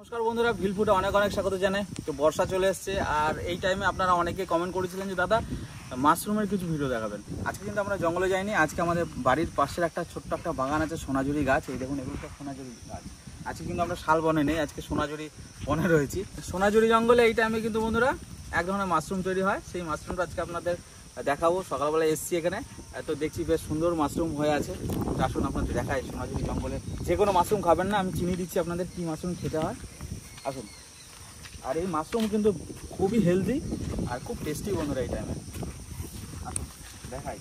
নমস্কার বন্ধুরা, ভিল ফুডে অনেক অনেক স্বাগত জানাই। তো বর্ষা চলে এসছে আর এই টাইমে আপনারা অনেকে কমেন্ট করেছিলেন যে দাদা মাশরুমের কিছু ভিডিও দেখাবেন। আজকে কিন্তু আমরা জঙ্গলে যাইনি, আজকে আমাদের বাড়ির পাশের একটা ছোট্ট একটা বাগান আছে, সোনাঝুরি গাছ। এই দেখুন, এগুলো সব সোনাঝুরি গাছ। আজকে কিন্তু আমরা শাল বনে নেই, আজকে সোনাঝুরি বনে রয়েছি। সোনাঝুরি জঙ্গলে এই টাইমে কিন্তু বন্ধুরা এক ধরনের মাশরুম তৈরি হয়, সেই মাশরুমটা আজকে আপনাদের দেখাবো। সকালবেলা এসছি এখানে, তো দেখছি বেশ সুন্দর মাশরুম হয়ে আছে। আসুন আপনাদের দেখাই সোনাঝুরি জঙ্গলে। যে কোনো মাশরুম খাবেন না, আমি চিনি দিচ্ছি আপনাদের কি মাশরুম খেতে হয়। আসুন। আর এই মাশরুম কিন্তু খুবই হেলদি আর খুব টেস্টি বন্ধুরা এই টাইমে। আসুন দেখাই।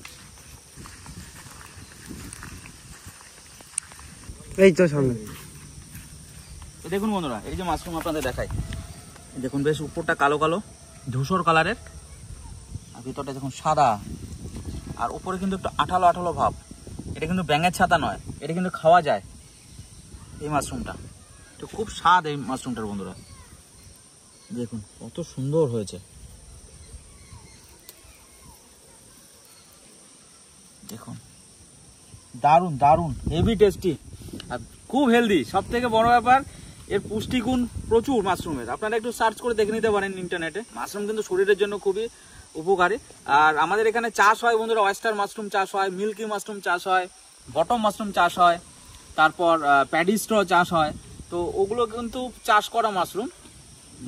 এই তো সামনে দেখুন বন্ধুরা, এই যে মাশরুম আপনাদের দেখাই। দেখুন বেশ উপরটা কালো কালো ধূসর কালারের, আর ভিতরটা দেখুন সাদা, আর উপরে কিন্তু একটু আঠালো আঠালো ভাব। এটা কিন্তু ব্যাঙের ছাতা নয়, এটা কিন্তু খাওয়া যায় এই মাশরুমটা। তো খুব স্বাদ এই মাশরুমটার বন্ধুরা। দেখুন কত সুন্দর হয়েছে, দেখুন দারুণ দারুণ হেভি টেস্টি আর খুব হেলদি। সব থেকে বড় ব্যাপার এর পুষ্টিগুণ প্রচুর মাশরুমের। আপনারা একটু সার্চ করে দেখে নিতে পারেন ইন্টারনেটে। মাশরুম কিন্তু শরীরের জন্য খুবই উপকারী। আর আমাদের এখানে চাষ হয় বন্ধুরা, ওয়েস্টার মাশরুম চাষ হয়, মিল্কি মাশরুম চাষ হয়, বটম মাশরুম চাষ হয়, তারপর প্যাডি স্ট্র চাষ হয়। তো ওগুলো কিন্তু চাষ করা মাশরুম।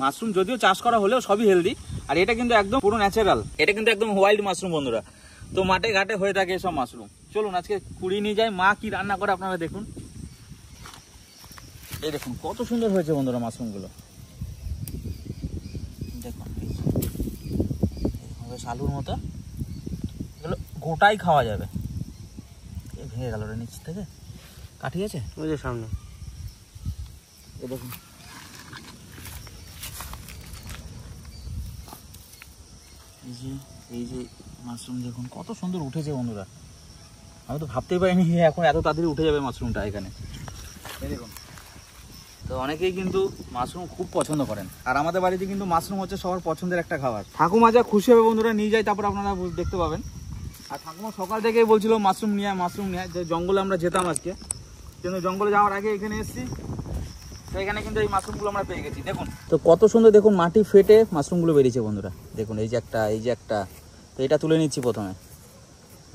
মাশরুম যদিও চাষ করা হলেও সবই হেলদি, আর এটা কিন্তু একদম পুরো ন্যাচারাল। এটা কিন্তু একদম ওয়াইল্ড মাশরুম বন্ধুরা। তো মাঠে ঘাটে হয়ে থাকে এসব মাশরুম। চলুন আজকে কুড়িয়ে নিয়ে যাই, মা কি রান্না করে আপনারা দেখুন। এই দেখুন কত সুন্দর হয়েছে বন্ধুরা মাশরুমগুলো। দেখুন বেশ আলুর মতো, এগুলো গোটাই খাওয়া যাবে। এই ভেঙে গেল রে নিচ থেকে, কাঠি আছে ওই যে সামনে। এই দেখুন এই যে মাশরুম দেখুন কত সুন্দর উঠেছে বন্ধুরা। আমি তো ভাবতেই পারিনি এখন এত তাড়াতাড়ি উঠে যাবে মাশরুমটা এখানে। এই দেখুন, তো অনেকেই কিন্তু মাশরুম খুব পছন্দ করেন, আর আমাদের বাড়িতে কিন্তু মাশরুম হচ্ছে সবার পছন্দের একটা খাবার। ঠাকুমা যা খুশি হবে বন্ধুরা নিয়ে যায়, তারপর আপনারা দেখতে পাবেন। আর ঠাকুমা সকাল থেকেই বলছিল মাশরুম নিয়ে মাশরুম নিয়ে, যে জঙ্গলে আমরা যেতাম আজকে, কিন্তু জঙ্গলে যাওয়ার আগে এখানে এসেছি, তো এখানে কিন্তু এই মাশরুমগুলো আমরা পেয়ে গেছি। দেখুন তো কত সুন্দর, দেখুন মাটি ফেটে মাশরুমগুলো বেরিয়েছে বন্ধুরা। দেখুন এই যে একটা, এই যে একটা, তো এটা তুলে নিচ্ছি প্রথমে।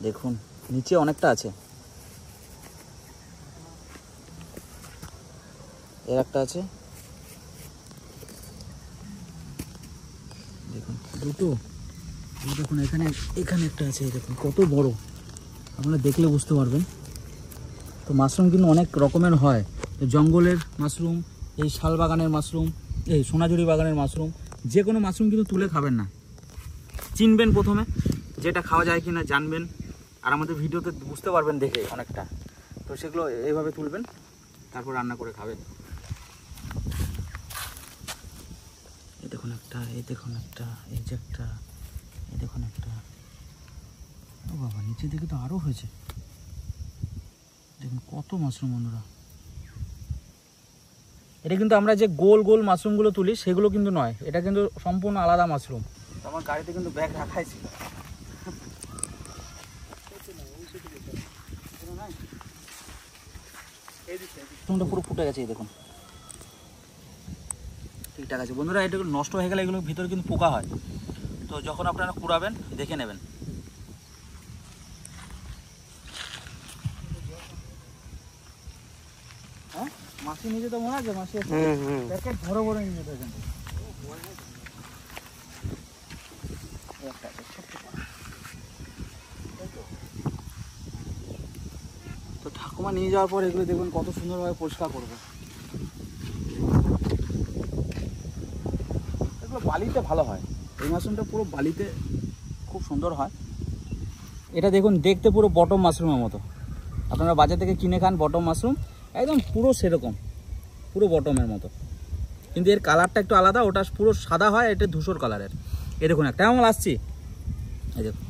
দেখুন নিচে অনেকটা আছে, এর একটা আছে, দেখুন দুটো, দেখুন এখানে এখানে একটা আছে। দেখুন কত বড়, আপনারা দেখলে বুঝতে পারবেন। তো মাশরুম কিন্তু অনেক রকমের হয়, জঙ্গলের মাশরুম, এই শাল বাগানের মাশরুম, এই সোনাঝুরি বাগানের মাশরুম। যে কোনো মাশরুম কিন্তু তুলে খাবেন না, চিনবেন প্রথমে যেটা খাওয়া যায় কিনা জানবেন, আর আমাদের ভিডিওতে বুঝতে পারবেন দেখে অনেকটা। তো সেগুলো এইভাবে তুলবেন, তারপর রান্না করে খাবেন। এই দেখুন একটা, এই দেখুন একটা, এই যে একটা, এই দেখুন একটা। ও বাবা, নিচের দিকে তো আরও হয়েছে। দেখুন কত মাশরুম বন্ধুরা। এটা কিন্তু আমরা যে গোল গোল মাশরুমগুলো তুলি সেগুলো কিন্তু নয়, এটা কিন্তু সম্পূর্ণ আলাদা মাশরুম। আমার গাড়িতে কিন্তু ব্যাগ রাখাই ছিল। পুরো ফুটে গেছে, এই দেখুন ঠিকঠাক আছে বন্ধুরা। এটা নষ্ট হয়ে গেলে এগুলোর ভিতরে কিন্তু পোকা হয়, তো যখন আপনারা কুড়াবেন দেখে নেবেন। হ্যাঁ মাসি নিজে তো মনে আছে, মাসি প্যাকেট ভরে ভরে নিয়ে যেত এখান থেকে। তো ঠাকুমা নিয়ে যাওয়ার পর এগুলো দেখবেন কত সুন্দরভাবে পরিষ্কার করবে। এগুলো বালিতে ভালো হয়, এই মাশরুমটা পুরো বালিতে খুব সুন্দর হয়। এটা দেখুন দেখতে পুরো বটম মাশরুমের মতো, আপনারা বাজার থেকে কিনে খান বটম মাশরুম, একদম পুরো সেরকম, পুরো বটমের মতো, কিন্তু এর কালারটা একটু আলাদা। ওটা পুরো সাদা হয়, এটা ধূসর কালারের। এই দেখুন একটা আমার আসছি, এই দেখুন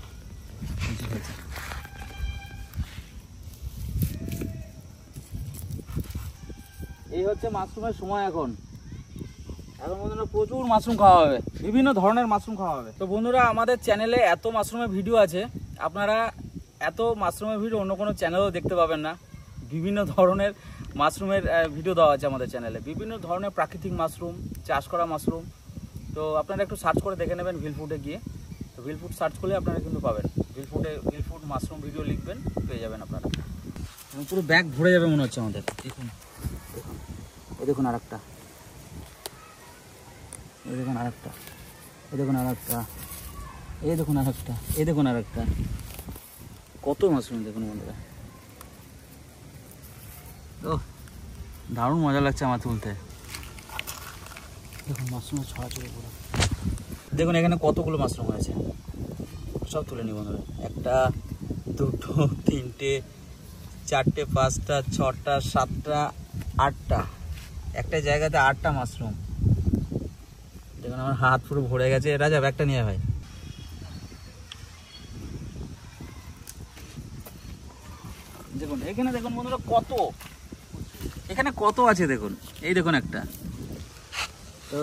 এই হচ্ছে মাশরুমের সময় এখন। এখন বন্ধুরা প্রচুর মাশরুম খাওয়া হবে, বিভিন্ন ধরনের মাশরুম খাওয়া হবে। তো বন্ধুরা আমাদের চ্যানেলে এত মাশরুমের ভিডিও আছে, আপনারা এত মাশরুমের ভিডিও অন্য কোনো চ্যানেলেও দেখতে পাবেন না। বিভিন্ন ধরনের মাশরুমের ভিডিও দেওয়া আছে আমাদের চ্যানেলে, বিভিন্ন ধরনের প্রাকৃতিক মাশরুম, চাষ করা মাশরুম। তো আপনারা একটু সার্চ করে দেখে নেবেন ভিলফুডে গিয়ে। তো ভিলফুড সার্চ করলে আপনারা কিন্তু পাবেন, ভিলফুড মাশরুম ভিডিও লিখবেন, পেয়ে যাবেন আপনারা। পুরো ব্যাগ ভরে যাবে মনে হচ্ছে আমাদের। দেখুন এই দেখুন আরেকটা, এই দেখুন আরেকটা, এই দেখুন আরেকটা, এই দেখুন আরেকটা, এই দেখুন আরেকটা, কত মাশরুম দেখুন বন্ধুরা। তো দারুণ মজা লাগছে আমার তুলতে। দেখুন মাশরুমের ছড়াছড়ি পুরো। দেখুন এখানে কতগুলো মাশরুম হয়েছে, সব তুলে নিই বন্ধুরা। 1 2 3 4 5 6 7 8টা, একটা জায়গাতে 8টা মাশরুম। দেখুন আমার হাত পুরো ভরে গেছে। রাজা ব্যাগটা নিয়ে ভাই। দেখুন এখানে দেখুন বন্ধুরা কত, এখানে কত আছে দেখুন। এই দেখুন একটা, তো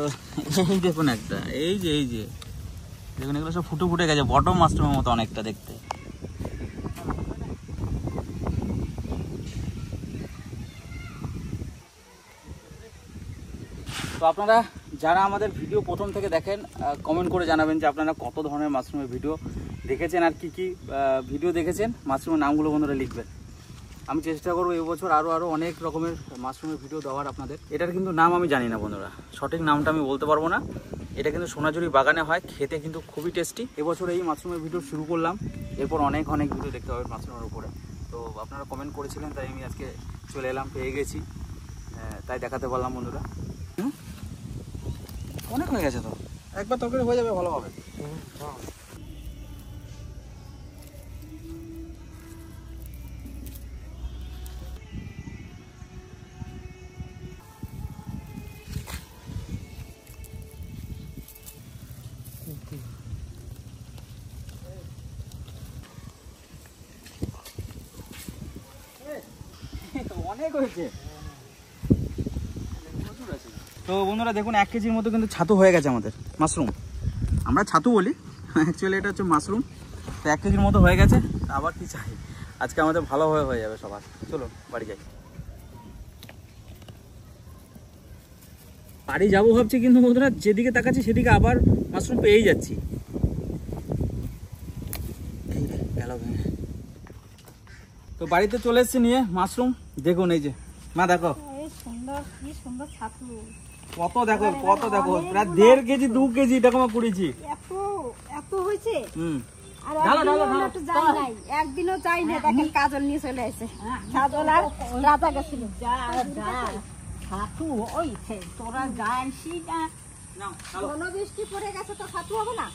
এই দেখুন একটা, এই যে দেখুন এগুলো সব ফুটে ফুটে গেছে, বটম মাশরুমের মতো অনেকটা দেখতে। তো আপনারা যারা আমাদের ভিডিও প্রথম থেকে দেখেন, কমেন্ট করে জানাবেন যে আপনারা কত ধরনের মাশরুমের ভিডিও দেখেছেন আর কি কি ভিডিও দেখেছেন। মাশরুমের নামগুলো বন্ধুরা লিখবেন। আমি চেষ্টা করবো এবছর আরও অনেক রকমের মাশরুমের ভিডিও দেওয়ার আপনাদের। এটার কিন্তু নাম আমি জানি না বন্ধুরা, সঠিক নামটা আমি বলতে পারবো না। এটা কিন্তু সোনাঝুরি বাগানে হয়, খেতে কিন্তু খুবই টেস্টি। এবছর এই মাশরুমের ভিডিও শুরু করলাম, এরপর অনেক ভিডিও দেখতে হবে মাশরুমের উপরে। তো আপনারা কমেন্ট করেছিলেন, তাই আমি আজকে চলে এলাম, পেয়ে গেছি, তাই দেখাতে পারলাম বন্ধুরা। অনেক হয়ে গেছে, তো একবার তরকারি হয়ে যাবে ভালোভাবে। অনেক হয়েছে। তো বন্ধুরা দেখুন 1 কেজির মতো কিন্তু ছাতু হয়ে গেছে আমাদের মাশরুম। আমরা ছাতু বলি, অ্যাকচুয়ালি এটা হচ্ছে মাশরুম। তো 1 কেজির মতো হয়ে গেছে, আবার কি চাই, আজকে আমাদের ভালোভাবে হয়ে যাবে সবার। চলো বাড়ি যাই। বাড়ি যাবো ভাবছি, কিন্তু বন্ধুরা যেদিকে তাকাচ্ছি সেদিকে আবার মাশরুম পেয়েই যাচ্ছি। তো বাড়িতে চলে এসেছি নিয়ে মাশরুম। দেখুন এই যে মা, দেখো কত, দেখো কত, দেখো প্রায় 1.5 কেজি 2 কেজি এরকম করেছি। একদিনও যাই না, দেখেন কাজল নিয়ে চলে আসে। কাজল আর রাজা গেছিল। ছাতু হইছে, তোরা যাইছি না, কোনো বৃষ্টি পড়ে গেছে তো ছাতু হবে না।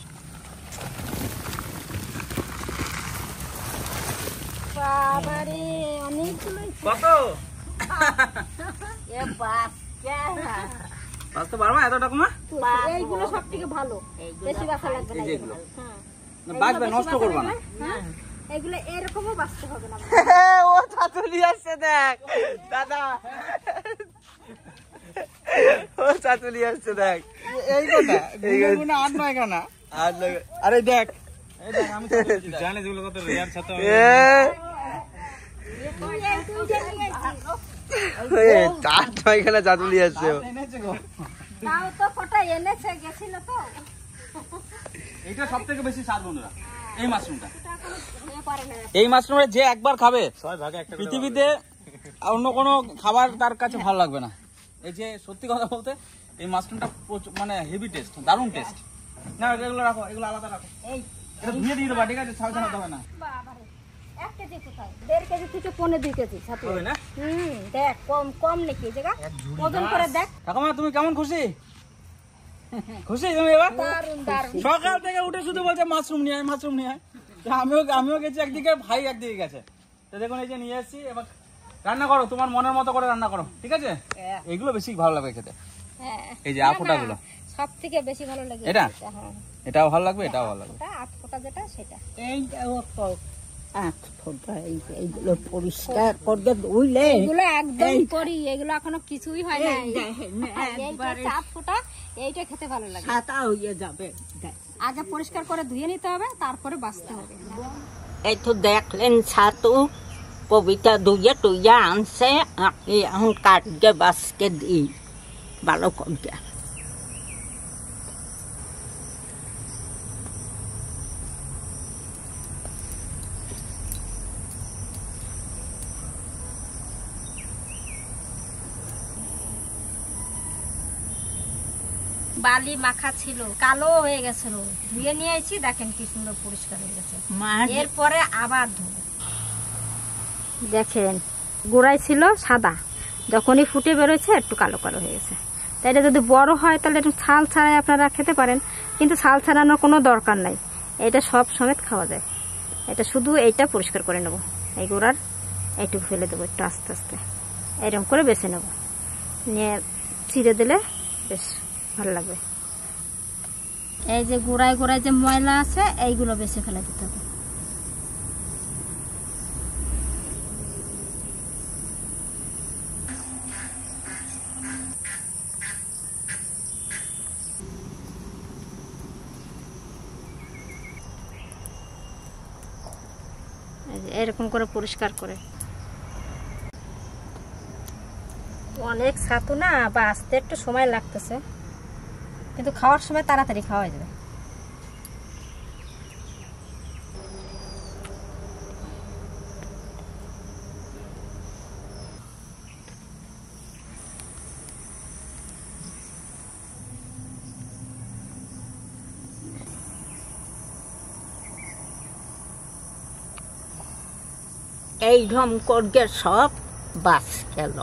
বাবারে অনেকগুলো কত বাঁচতে পারবা এত টাকা? এইগুলো সব থেকে ভালো, বেশি বাঁচা লাগবে না। বাঁচবে, নষ্ট করবা না। এগুলো এরকমও বাঁচতে হবে না। ও ছাতু নিয়ে আসছে, দেখ দাদা, ও ছাতু নিয়ে আসছে, দেখ এই কথা আর নয় কানা। আরে দেখ, আমি জানি যেগুলো কত রেয়ার ছাতু। ছাতু নিয়ে আসছে, এইটা সব থেকে বেশি স্বাদ বন্ধুরা এই মাশরুমটা। এই মাশরুমে যে একবার খাবে পৃথিবীতে অন্য কোনো খাবার তার কাছে ভালো লাগবে না। এই যে সত্যি কথা বলতে এই মাশরুমটা মানে হেভি টেস্ট, দারুণ টেস্ট। না এগুলো রাখো, এগুলো আলাদা রাখো, এটা ধুয়ে দিয়ে দেবা, ঠিক আছে? ছাল ছাড়াতে হবে না। 1 কেজি কোথায়, 1.5 কেজি থেকে 1.5-2 কেজি ছাতু হবে না। দেখ কম নাকি এই জায়গা ওজন করে দেখ। ঠাকুমা তুমি কেমন খুশি? খুশি তুমি এবার? সকাল থেকে উঠে শুধু বলছে মাশরুম নিয়ে আয়, মাশরুম নিয়ে আয়। আমিও গেছি একদিকে, ভাই একদিকে গেছে। তো দেখুন এই যে নিয়ে এসেছি, এবার রান্না করো, তোমার মনের মতো করে রান্না করো, ঠিক আছে? এগুলো বেশি ভালো লাগবে খেতে। এই যে আফোটা গুলো সব থেকে বেশি ভালো লাগে এটা। এটাও ভালো লাগবে, এটাও ভালো লাগবে। আফোটা যেটা সেটা, এইগুলো পরিষ্কার করে ধুইলে এগুলো একদম করি, এগুলো এখনো কিছুই হয় না। আফোটা এইটা খেতে ভালো লাগে, ছাতা হয়ে যাবে। আগে পরিষ্কার করে ধুয়ে নিতে হবে, তারপরে বাছতে হবে। এই তো দেখলেন ছাতু, কবিতা দুইয়া টুইয়া আনছে, আমি এখন কাটকে বাসকে দিই ভালো করে। বালি মাখা ছিল, কালো হয়ে গেছিল, ধুয়ে নিয়ে আইছি, দেখেন কি সুন্দর পরিষ্কার হয়ে গেছে। এরপরে আবার ধুবো। দেখেন গোড়ায় ছিল সাদা, যখনই ফুটে বেরোচ্ছে একটু কালো কালো হয়ে গেছে। তাই এটা যদি বড় হয় তাহলে একটু ছাল ছাড়াই আপনারা খেতে পারেন, কিন্তু ছাল ছাড়ানোর কোনো দরকার নাই, এটা সব সমেত খাওয়া যায়। এটা শুধু এইটা পরিষ্কার করে নেব, এই গোড়ার এইটুকু ফেলে দেবো একটু আস্তে আস্তে, এরকম করে বেছে নেব, নিয়ে চিড়ে দিলে বেশ ভালো লাগবে। এই যে গোড়ায় গোড়ায় যে ময়লা আছে এইগুলো বেছে ফেলে দিতে হবে। এরকম করে পরিষ্কার করে। অনেক ছাতু না, বাঁচতে একটু সময় লাগতেছে, কিন্তু খাওয়ার সময় তাড়াতাড়ি খাওয়া যাবে। এই ঢম করে সব বাস গেল।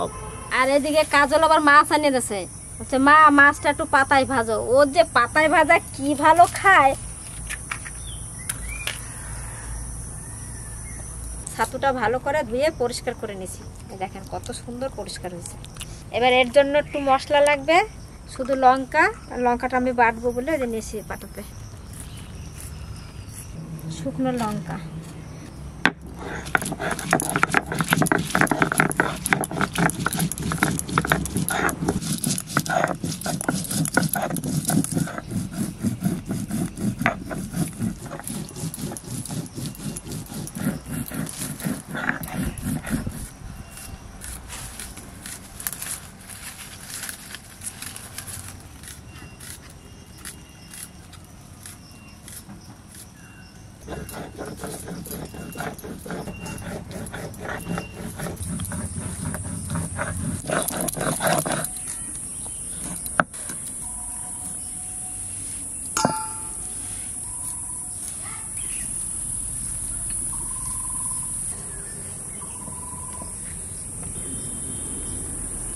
আর এদিকে কাজল আবার মাছ আনিয়ে দিয়েছে, বলছে মা মাছটা একটু পাতায় ভাজো। ও যে পাতায় ভাজা কি ভালো খায়। ছাতুটা ভালো করে ধুয়ে পরিষ্কার করে নিছি, দেখেন কত সুন্দর পরিষ্কার হয়েছে। এবার এর জন্য একটু মশলা লাগবে, শুধু লঙ্কা, আর লঙ্কাটা আমি বাটবো বলে যে নিয়েছি পাটাতে। শুকনো লঙ্কা,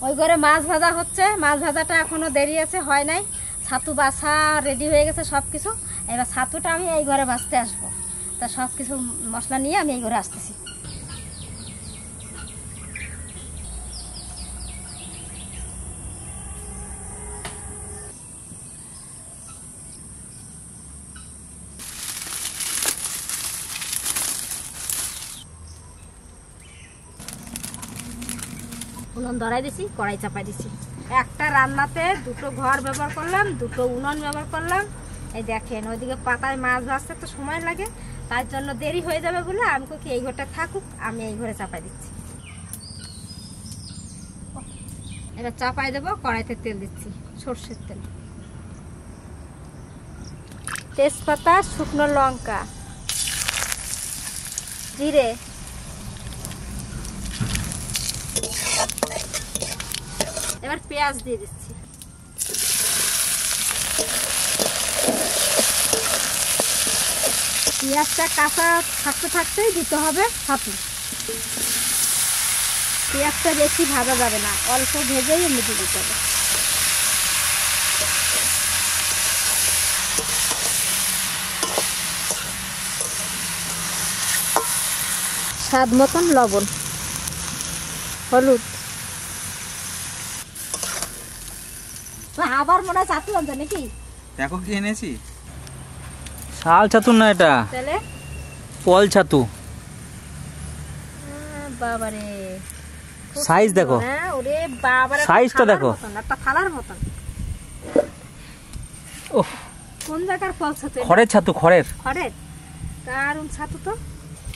ওই ঘরে মাছ ভাজা হচ্ছে। মাছ ভাজাটা এখনো দেরি আছে, হয় নাই। ছাতু বাছা রেডি হয়ে গেছে সব কিছু। এবার ছাতুটা আমি এই ঘরে ভাজতে আসবো, তা সব কিছু মশলা নিয়ে আমি এই ঘরে আসতেছি। উনুন ধরাই দিছি, কড়াই চাপাই দিছি। একটা রান্নাতে দুটো ঘর ব্যবহার করলাম, দুটো উনুন ব্যবহার করলাম। এই দেখেন ওইদিকে পাতায় মাছ ভাজতে তো সময় লাগে, তার জন্য দেরি হয়ে যাবে বলে আমি কি এই ঘরটা থাকুক, আমি এই ঘরে চাপাই দিচ্ছি। এবার চাপাই দেবো, কড়াইতে তেল দিচ্ছি, সর্ষের তেল, তেজপাতা, শুকনো লঙ্কা, জিরে, এবার পেঁয়াজ দিয়ে দিচ্ছি। পেঁয়াজটা কাঁচা থাকতে থাকতেই দিতে হবে ছাতু। পেঁয়াজটা বেশি ভাজা যাবে না, অল্প ভেজেই এমনি দিতে হবে। স্বাদ মতন লবণ, হলুদ। আবার মনে হয় ছাতু আনছে নাকি? দেখো কি এনেছি, শাল ছাতু না, এটা তাহলে পল ছাতু। বাবারে সাইজ দেখো, ওরে বাবারে সাইজটা দেখো, একটা থালার মতন। ওহ, কোন জায়গার পল ছাতু? খড়ের ছাতু, খড়ের। খড়ের? দারুণ ছাতু তো।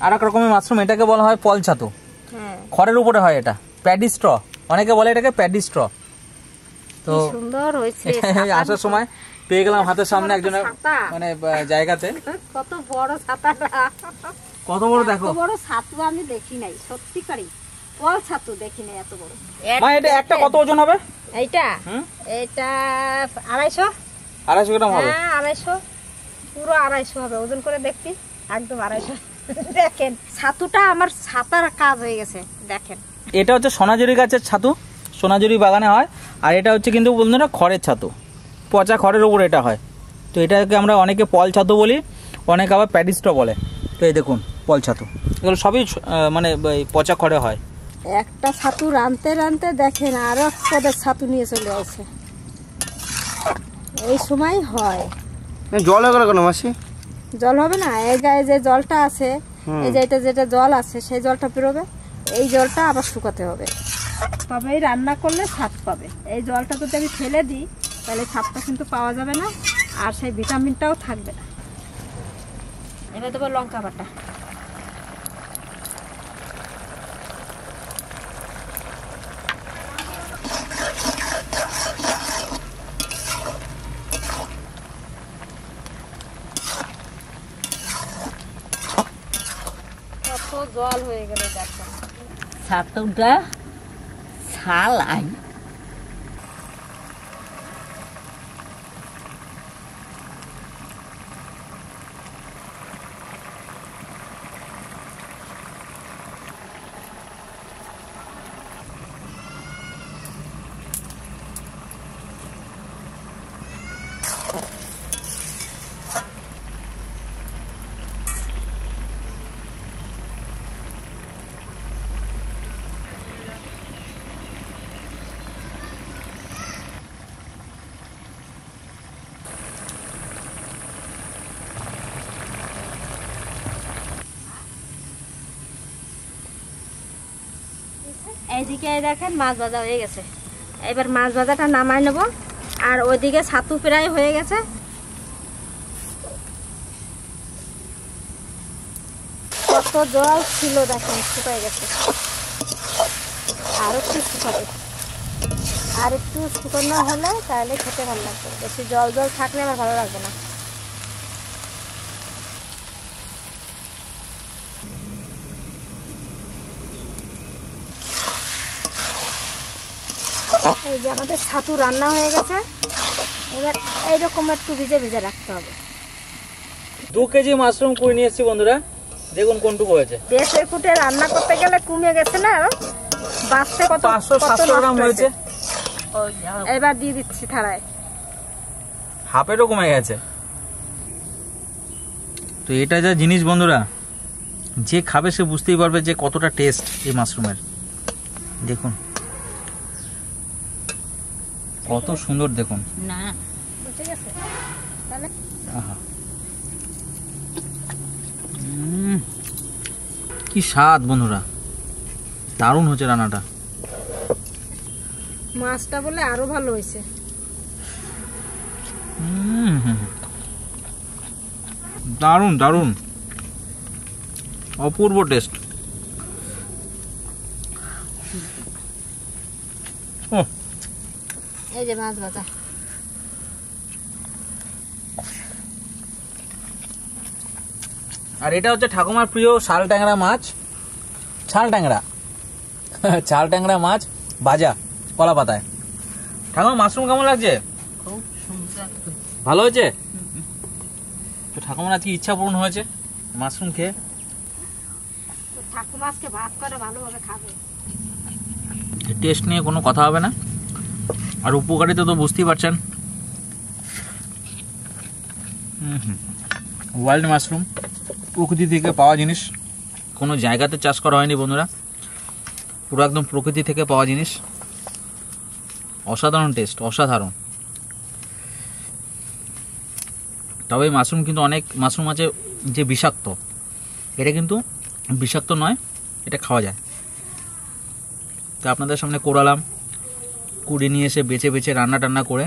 আর এক রকমের মাশরুম, এটাকে বলা হয় পল ছাতু। হ্যাঁ, খড়ের উপরে হয় এটা, প্যাডি স্ট্র, অনেকে বলে এটাকে প্যাডি স্ট্র। তো কি সুন্দর হয়েছে। আসার সময় পেয়ে গেলাম হাতের সামনে একজনের মানে জায়গাতে। কত বড় ছাতাটা, কত বড় দেখো, এত বড় ছাতু আমি দেখি নাই, সত্যিকারই কল ছাতু দেখি নাই এত বড়। মা এটা একটা কত ওজন হবে? এইটা এইটা 250 গ্রাম হবে। হ্যাঁ 250, পুরো 250 হবে ওজন করে দেখবি, একদম 250। দেখেন ছাতুটা আমার ছাতার কাজ হয়ে গেছে দেখেন। এটা হচ্ছে সোনাঝুরি গাছের ছাতু, সোনাঝুরি বাগানে হয়। আর এটা হচ্ছে কিন্তু বন্ধুরা খড়ের ছাতু, পচা খড়ের উপর এটা হয়। তো এটাকে আমরা অনেকে পল ছাতু বলি, অনেকে আবার প্যাডিস্ট বলে। তো এই দেখুন পল ছাতু, এগুলো সবই মানে পচা খড়ে হয়। একটা ছাতু রানতে রানতে দেখেন আর এক পদের ছাতু নিয়ে চলে আসে, এই সময় হয়। জল হবে কেন মাসি? জল হবে না, এই গায়ে যে জলটা আছে, এই যে এটা যেটা জল আছে সেই জলটা বেরোবে, এই জলটা আবার শুকাতে হবে, তবেই রান্না করলে স্বাদ পাবে। এই জলটা যদি আমি ফেলে দিই তাহলে স্বাদটা কিন্তু পাওয়া যাবে না, আর সেই ভিটামিনটাও থাকবে না। এবার দেবো লঙ্কা বাটা, কত জল হয়ে গেল দেখো। ছাতুটা ছালাই এইদিকে দেখেন মাছ ভাজা হয়ে গেছে, এবার মাছ ভাজাটা নামাই নেব। আর ওইদিকে ছাতু প্রায় হয়ে গেছে, কত জল ছিল দেখেন শুকায় গেছে, আর একটু শুকাবে, আর একটু শুকানো হলে তাহলে খেতে ভালো লাগবে, বেশি জল জল থাকলে আমার ভালো লাগবে না। এই যে আমাদের ছাতু রান্না হয়ে গেছে, এবার এইরকম একটু ভিজে ভিজে রাখতে হবে। 2 কেজি মাশরুম কুড়িয়ে নিয়ে এসেছি বন্ধুরা, দেখুন কোনটুকু হয়েছে। 1.5 ফুটে রান্না করতে গেলে কমে গেছে না, বাঁচতে কত 500-700 গ্রাম হয়েছে। এবার দিয়ে দিচ্ছি থালায়, হাফেরও কমে গেছে। তো এটা যা জিনিস বন্ধুরা, যে খাবে সে বুঝতেই পারবে যে কতটা টেস্ট এই মাশরুমের। দেখুন কত সুন্দর, দেখুন না বুঝে গেছে তাহলে। আহা, কি স্বাদ বন্ধুরা, দারুণ হচ্ছে রান্নাটা। মাছটা বলে আরো ভালো হয়েছে। দারুণ দারুণ, অপূর্ব টেস্ট। ও এই যে মাছ ভাজা, আর এটা হচ্ছে ঠাকুমার প্রিয় শাল ট্যাংরা মাছ, ছাল ট্যাংরা, ছাল ট্যাংরা মাছ ভাজা কলা পাতায়। ঠাকুমা মাশরুম কেমন লাগছে? খুব সুন্দর। ভালো হয়েছে তো? ঠাকুমার আজকে ইচ্ছা পূরণ হয়েছে মাশরুম খেয়ে। ঠাকুমা আজকে ভাত করে ভালোভাবে খাবে, টেস্ট নিয়ে কোনো কথা হবে না, আর উপকারিতা তো বুঝতেই পারছেন। ওয়াইল্ড মাশরুম, প্রকৃতি থেকে পাওয়া জিনিস, কোনো জায়গাতে চাষ করা হয়নি বন্ধুরা, পুরো একদম প্রকৃতি থেকে পাওয়া জিনিস। অসাধারণ টেস্ট, অসাধারণ। তবে মাশরুম কিন্তু অনেক মাশরুম আছে যে বিষাক্ত, এটা কিন্তু বিষাক্ত নয়, এটা খাওয়া যায়। তো আপনাদের সামনে কোরালাম, কুড়িয়ে নিয়ে এসে বেছে বেছে রান্না টান্না করে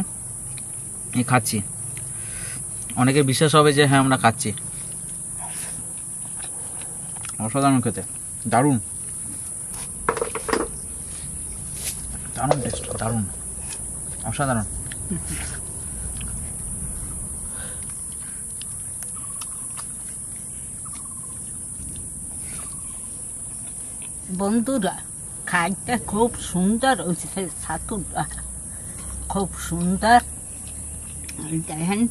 খাচ্ছি। অনেকের বিশ্বাস হবে যে হ্যাঁ আমরা খাচ্ছি। অসাধারণ খেতে, দারুণ। দারুণ টেস্ট, দারুণ, অসাধারণ। বন্ধুরা, খাইতে খুব সুন্দর হয়েছে, ছাতুটা খুব সুন্দর। দেখেন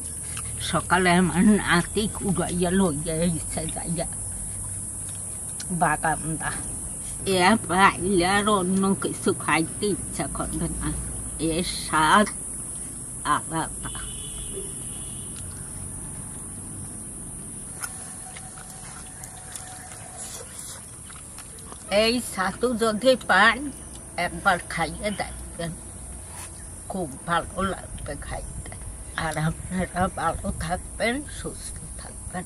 সকালে আমার নাতি কুড়াইয়া লইয়া এসে যাইয়া বাগানটা, এ পাইলে আর অন্য কিছু খাইতে ইচ্ছা করবে না, এর স্বাদ আলাদা। এই ছাতু যদি পান একবার খাইয়ে দেখবেন, খুব ভালো লাগবে খাইতে। আর আপনারা ভালো থাকবেন, সুস্থ থাকবেন।